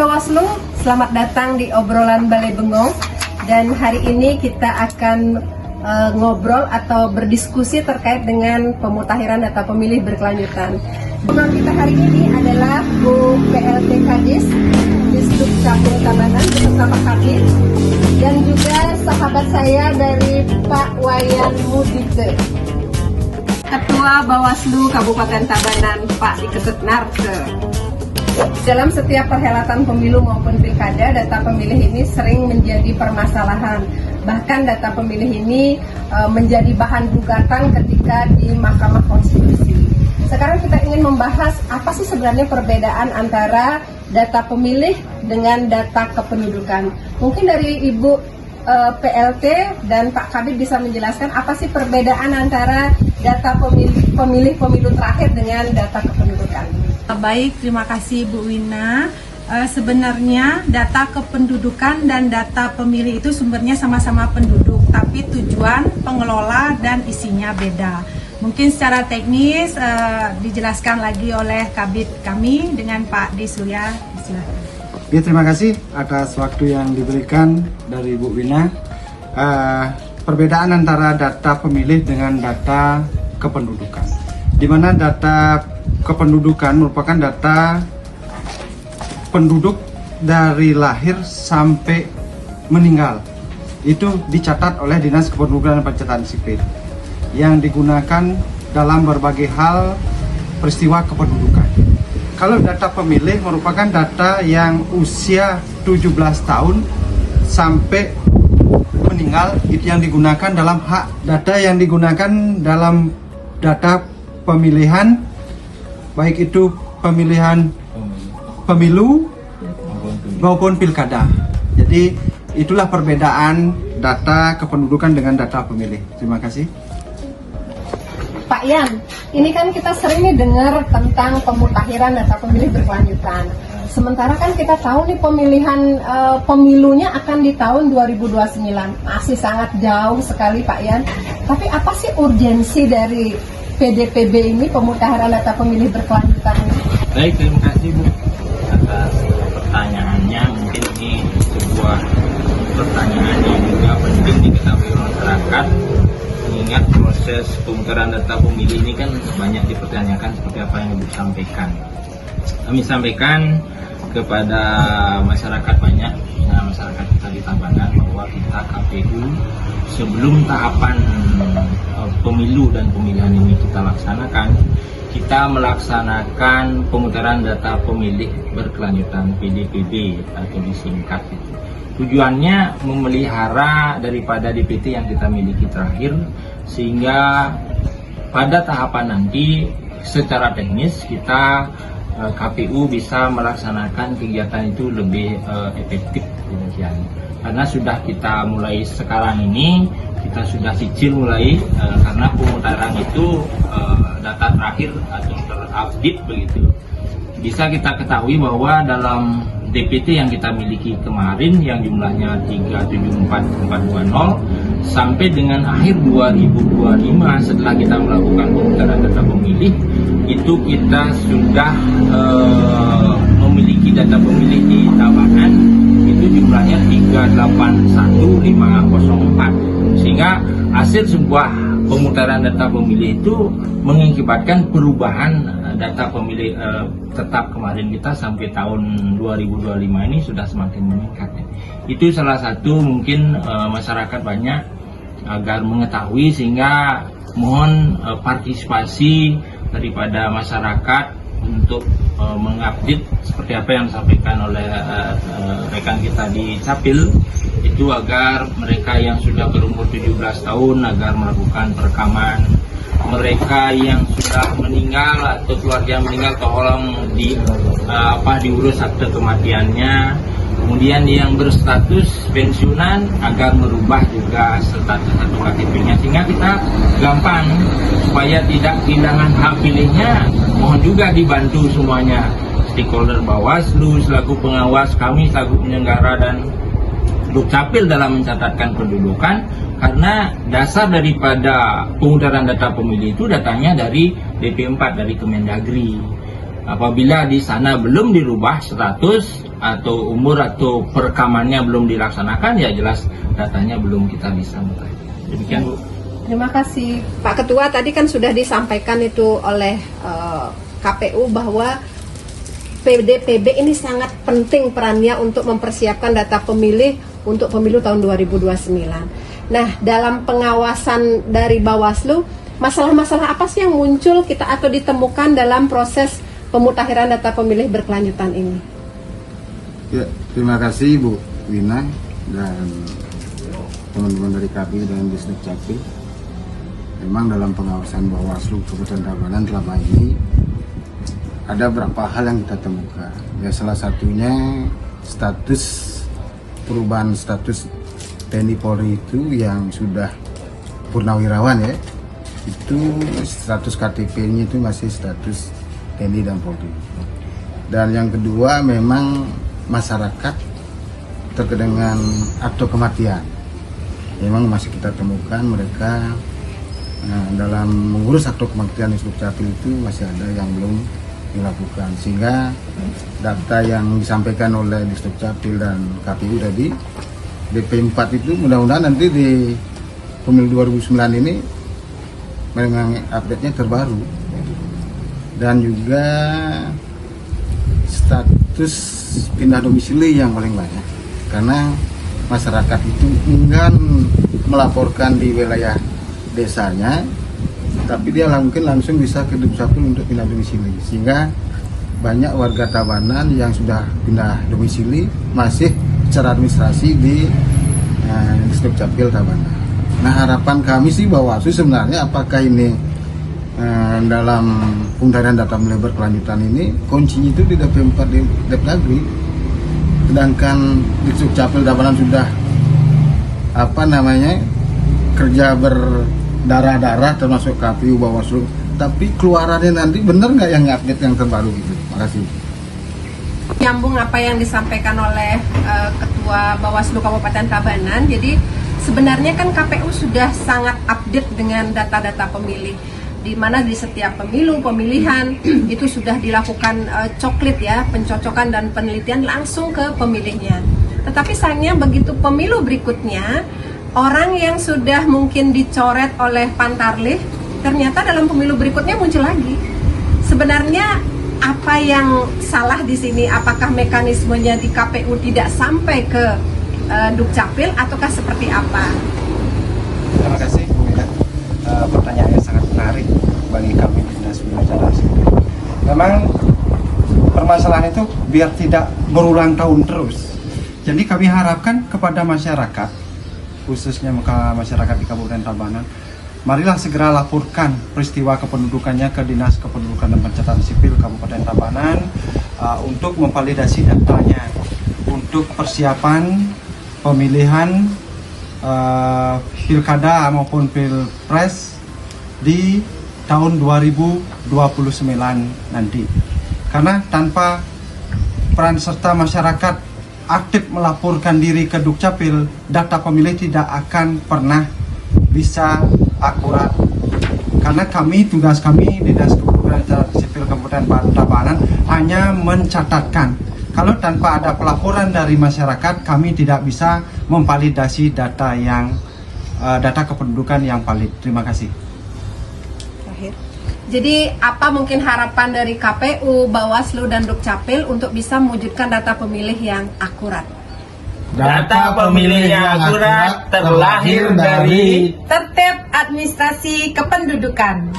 Bawaslu, selamat datang di obrolan Balai Bengong. Dan hari ini kita akan ngobrol atau berdiskusi terkait dengan pemutakhiran data pemilih berkelanjutan. Obrolan kita hari ini adalah Bu PLT Kadis, Disduk Capil Tabanan beserta Pak Kabit, dan juga sahabat saya dari Pak Wayan Mudite, Ketua Bawaslu Kabupaten Tabanan, Pak Diketut Narke. Dalam setiap perhelatan pemilu maupun pilkada, data pemilih ini sering menjadi permasalahan. Bahkan data pemilih ini menjadi bahan gugatan ketika di Mahkamah Konstitusi. Sekarang kita ingin membahas apa sih sebenarnya perbedaan antara data pemilih dengan data kependudukan. Mungkin dari Ibu PLT dan Pak Kabit bisa menjelaskan apa sih perbedaan antara data pemilih pemilu terakhir dengan data kependudukan. Baik, terima kasih Bu Wina. Sebenarnya data kependudukan dan data pemilih itu sumbernya sama-sama penduduk, tapi tujuan, pengelola, dan isinya beda. Mungkin secara teknis dijelaskan lagi oleh Kabit kami dengan Pak Disurya. Silakan. Ya, terima kasih atas waktu yang diberikan dari Bu Wina. Perbedaan antara data pemilih dengan data kependudukan, di mana data kependudukan merupakan data penduduk dari lahir sampai meninggal. Itu dicatat oleh Dinas Kependudukan dan Pencatatan Sipil yang digunakan dalam berbagai hal peristiwa kependudukan. Kalau data pemilih merupakan data yang usia 17 tahun sampai meninggal, itu yang digunakan dalam hak data yang digunakan dalam data pemilihan, baik itu pemilihan pemilu maupun pilkada. Jadi itulah perbedaan data kependudukan dengan data pemilih. Terima kasih. Pak Yan, ini kan kita sering nih dengar tentang pemutakhiran data pemilih berkelanjutan. Sementara kan kita tahu nih pemilihan pemilunya akan di tahun 2029. Masih sangat jauh sekali Pak Yan. Tapi apa sih urgensi dari PDPB ini, pemutakhiran data pemilih berkelanjutan ini? Baik, terima kasih Bu atas pertanyaannya. Mungkin ini sebuah pertanyaan yang juga penting diketahui masyarakat, mengingat proses pemutaran data pemilih ini kan banyak dipertanyakan seperti apa yang Ibu sampaikan. Kami sampaikan kepada masyarakat banyak, masyarakat kita di Tabanan, bahwa kita KPU sebelum tahapan pemilu dan pemilihan ini kita laksanakan, kita melaksanakan pemutaran data pemilih berkelanjutan PDPB atau disingkat itu. Tujuannya memelihara daripada DPT yang kita miliki terakhir, sehingga pada tahapan nanti secara teknis kita KPU bisa melaksanakan kegiatan itu lebih efektif demikian. Karena sudah kita mulai sekarang ini, kita sudah cicil mulai karena pemutaran itu data terakhir atau terupdate begitu. Bisa kita ketahui bahwa dalam DPT yang kita miliki kemarin yang jumlahnya 374420 sampai dengan akhir 2025 setelah kita melakukan pemutaran data pemilih, itu kita sudah memiliki data pemilih di Tabanan itu jumlahnya 381504, sehingga hasil sebuah pemutaran data pemilih itu mengakibatkan perubahan data pemilih tetap kemarin kita sampai tahun 2025 ini sudah semakin meningkat. Itu salah satu mungkin masyarakat banyak agar mengetahui, sehingga mohon partisipasi daripada masyarakat untuk mengupdate seperti apa yang disampaikan oleh rekan kita di Capil itu, agar mereka yang sudah berumur 17 tahun agar melakukan perekaman, mereka yang sudah meninggal atau keluarga yang meninggal tolong diurus akte kematiannya, kemudian yang berstatus pensiunan agar merubah juga status atau KTP-nya, sehingga kita gampang supaya tidak kehilangan hak pilihnya. Mohon juga dibantu semuanya, stakeholder Bawaslu selaku pengawas, kami selaku penyelenggara, dan Dukcapil dalam mencatatkan pendudukan, karena dasar daripada pemutaran data pemilih itu datangnya dari DP4 dari Kemendagri. Apabila di sana belum dirubah status atau umur atau perekamannya belum dilaksanakan, ya jelas datanya belum kita bisa mengetahui. Demikian, Bu. Terima kasih Pak Ketua. Tadi kan sudah disampaikan itu oleh KPU bahwa PDPB ini sangat penting perannya untuk mempersiapkan data pemilih untuk pemilu tahun 2029. Nah, dalam pengawasan dari Bawaslu, masalah-masalah apa sih yang muncul atau ditemukan dalam proses pemutakhiran data pemilih berkelanjutan ini? Ya, terima kasih Bu Wina dan teman-teman dari KPU dan Disduk Capil. Memang dalam pengawasan Bawaslu Kabupaten Tabanan selama ini ada beberapa hal yang kita temukan. Ya, salah satunya perubahan status TNI Polri itu yang sudah purnawirawan ya. Itu status KTP-nya itu masih status TNI dan Polri. Dan yang kedua memang masyarakat terkait dengan akte kematian. Memang masih kita temukan mereka dalam mengurus akte kematian di Dukcapil itu masih ada yang belum dilakukan, sehingga data yang disampaikan oleh Dukcapil dan KPU tadi DP4 itu mudah-mudahan nanti di pemilu 2009 ini memang update-nya terbaru. Dan juga status pindah domisili yang paling banyak, karena masyarakat itu enggan melaporkan di wilayah desanya, tapi dia mungkin langsung bisa ke Dukcapil untuk pindah domisili, sehingga banyak warga Tabanan yang sudah pindah domisili masih secara administrasi di Dukcapil Tabanan. Nah, harapan kami sih Bawaslu sebenarnya apakah ini dalam pemutakhiran data pemilih berkelanjutan ini kuncinya itu di DP4 di Depdagri, sedangkan di Dukcapil Tabanan sudah kerja berdarah-darah termasuk KPU Bawaslu, tapi keluarannya nanti bener nggak yang update yang terbaru gitu. Makasih. Nyambung apa yang disampaikan oleh Ketua Bawaslu Kabupaten Tabanan. Jadi sebenarnya kan KPU sudah sangat update dengan data-data pemilih, di mana di setiap pemilu pemilihan itu sudah dilakukan coklit ya, pencocokan dan penelitian langsung ke pemilihnya. Tetapi sayangnya begitu pemilu berikutnya, orang yang sudah mungkin dicoret oleh Pantarlih ternyata dalam pemilu berikutnya muncul lagi. Sebenarnya apa yang salah di sini? Apakah mekanismenya di KPU tidak sampai ke Dukcapil ataukah seperti apa? Terima kasih Bu Wina. Pertanyaannya sangat menarik bagi kami di Dinas Pembelajaran Sipil. Memang permasalahan itu biar tidak berulang tahun terus. Jadi kami harapkan kepada masyarakat, khususnya masyarakat di Kabupaten Tabanan, marilah segera laporkan peristiwa kependudukannya ke Dinas Kependudukan dan Pencatatan Sipil Kabupaten Tabanan untuk memvalidasi datanya untuk persiapan pemilihan pilkada maupun pilpres di tahun 2029 nanti. Karena tanpa peran serta masyarakat aktif melaporkan diri ke Dukcapil, data pemilih tidak akan pernah bisa akurat. Karena tugas kami Dinas Kependudukan Sipil Kabupaten Tabanan hanya mencatatkan. Kalau tanpa ada pelaporan dari masyarakat, kami tidak bisa memvalidasi data kependudukan yang valid. Terima kasih. Jadi apa mungkin harapan dari KPU, Bawaslu, dan Dukcapil untuk bisa mewujudkan data pemilih yang akurat? Data pemilih yang akurat terlahir dari Tertib Administrasi Kependudukan.